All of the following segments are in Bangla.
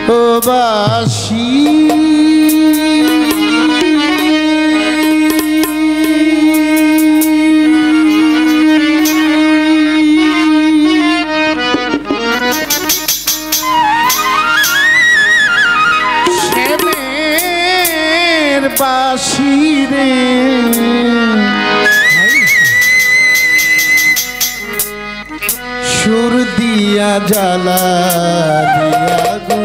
ও বাসি শ্যামের বাসি রে সুর দিয়া জ্বালা দিয়া গো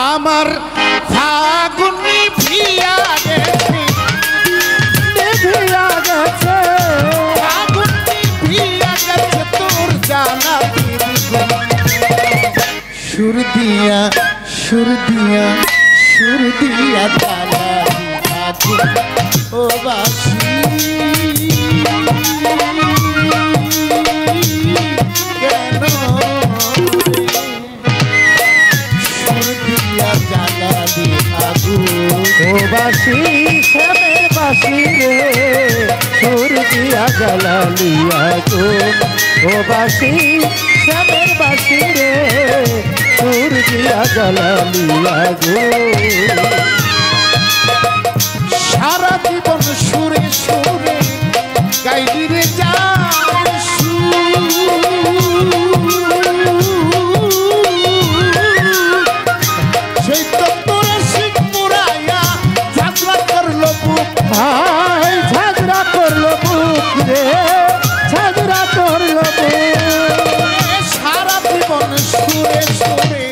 আমার ফাগুনি ভিয়া গেছে ফাগুনি ভিয়া গেছে তোর জ্বালা সুর দিয়া সুর দিয়া সুর দিয়া জ্বালা ও বাসি কেন সুর দিয়া জ্বালালি আগুন ও বাসি শ্যামের বাসি রে সুর দিয়া জ্বালালি আগুন ও বাসি শ্যামের বাসি রে সুর দিয়া জ্বালালি আগুন সারা জীবন সুরে সুরে গাইলি রে যায় সেই তো তোরা শিখ মুরাইয়া ঝাঁঝরা করলো বুক ভাই ঝাঁঝরা করলো বুক রে ঝাঁঝরা করলো বুক সারা জীবন সুরে সুরে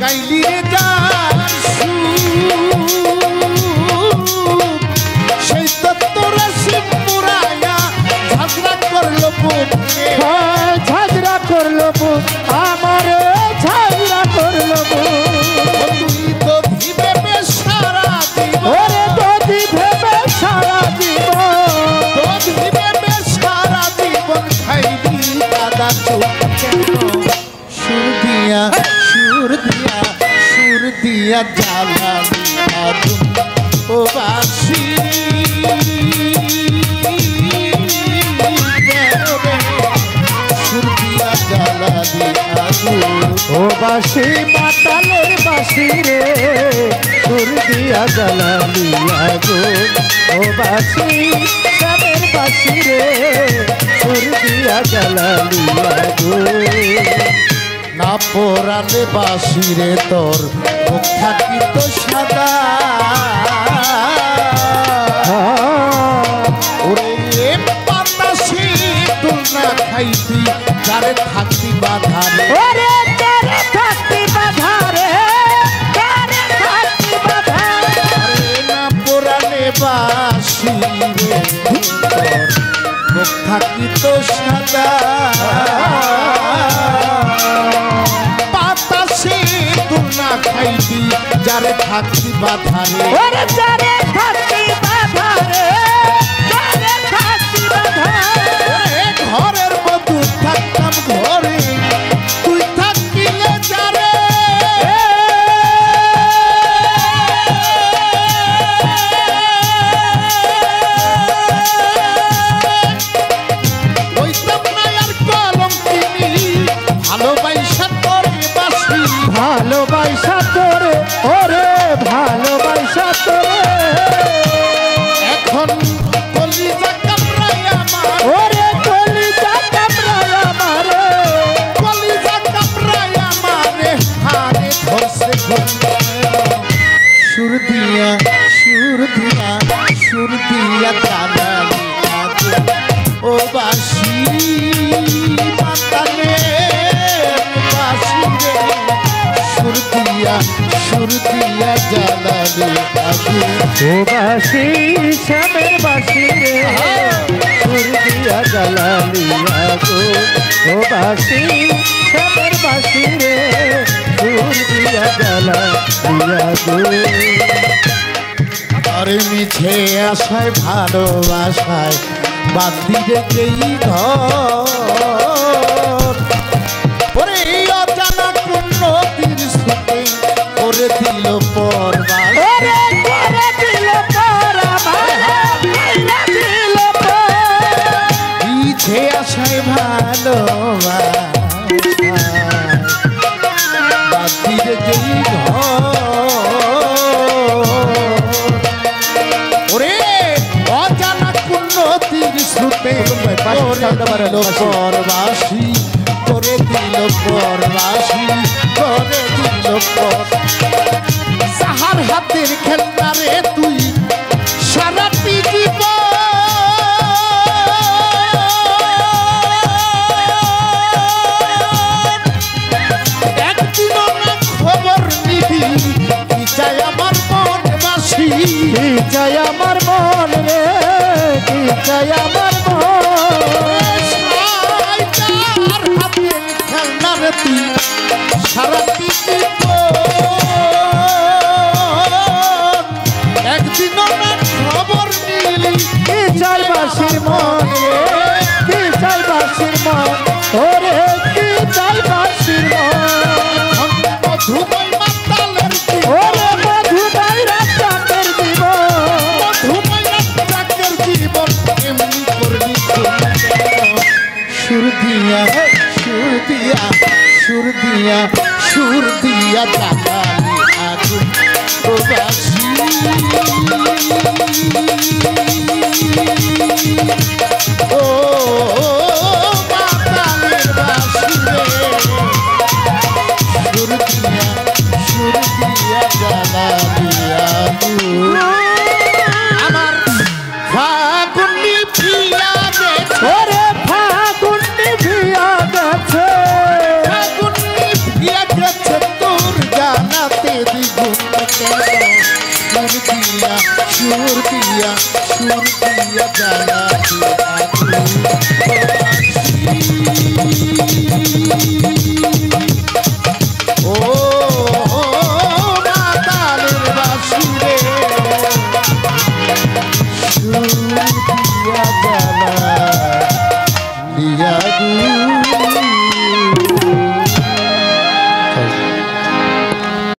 গাইলি রে যায় সেই তো তোরা শিখ মুরাইয়া ঝাঁঝরা করলো বুক ভাই ঝাঁঝরা করলো বুক আমার ঝাঁঝরা করলো বুক তুই তো ভিবে বেশ সারা জীবন ওরে যদি ভেবে সারা জীবন তোর ভিবে বেশ সারা জীবন খাইবি দাদা চুপ কেন সুর দিয়া সুর দিয়া সুর দিয়া জ্বালালি আগুন ও বাসি সুর দিয়া জ্বালালি আগুন ও বাসি মাতালের বাসি রে সুর দিয়া জ্বালালি আগুন ও বাসি শ্যামের বাসি রে সুর দিয়া জ্বালালি আগুন না পোড়ালে বাসি রে তোর মুখ থাকি তো সাদা ওরে বাতাসি তুল না খাইতি যারে থাকতি বাধারে ওরে তারে থাকতি বাধারে তারে থাকতি বাধারে না পোড়ালে বাসি রে তোর মুখ থাকি তো সাদা বাতাসি তুল না খাইতি যারে থাকতি বাধারে ওরে যারে থাকতি বাধারে যারে থাকতি বাধারে ঘরের মতো থাকতাম ঘরে তুই থাকিলে যারে ওইতাম না আর কলঙ্কিনী ভালোবাসা তোরে বাসি ভালোবাসা তোরে ওরে ভালোবাসা তোরে এখন কলিজা কামড়ায় আমার ওরে কলিজা কামড়ায় আমারে কলিজা কামড়ায় আমারে হারে ধরছে সুর দিয়া সুর দিয়া সুর দিয়া জ্বালালি আগুন ও বাসি মাতালে বাসি রে সুর দিয়া জ্বালালি আগুন ও বাসি শ্যামের বাসি রে সুর দিয়া জ্বালালি আগুন ও বাসি শ্যামের বাসি রে সুর দিয়া জ্বালালি আগুন আরে মিছে আশায় ভালোবাসায় বান্দি রেখেই ঘর ওরে অজানা কোন নদীর সুতে করে দিল পরবাস ওরে করে দিল পরবাস দিল সে আশায় ভালোবাসির যেই ওরে অজানা কুন্নতির শ্রুতে পরবাসী করে দিল পরবাসী করে দিল পর সাহার হাতের খেলনা রে তুই সারাটি জীবন একদিনও না খবর নিবি কি চাই আমার মন বাসি কি চাই আমার মন রে কি চাই আমার মন তার হাতের খেলনা রে তুই সারাটি জীবন একদিনও না খবর নিলি কি চাই বাসির মন রে কি চাই বাসির মন ওরে কি চাই বাসির মন মধুময় মাতালের ওরে মধুময় রাতের জীবন মধুময় রাতের জীবন এমনি করবি সুর দিয়া সুর দিয়া সুর দিয়া সুর দিয়া জাগালি আগুন প্রবাসী ও মাতালের বাসী রে সুর দিয়া জাগালি আগুন আমার ফাগুনি প্রিয়া গেছে ওরে ফাগুনি ভিয়া গেছে ফাগুনি প্রিয়া গেছে তোর জানাতে দ্বিগুণ সুর দিয়া সুর দিয়া সুর দিয়া জানাতে ও মাতালের বাসি রে সুর দিয়া জানা দিয়া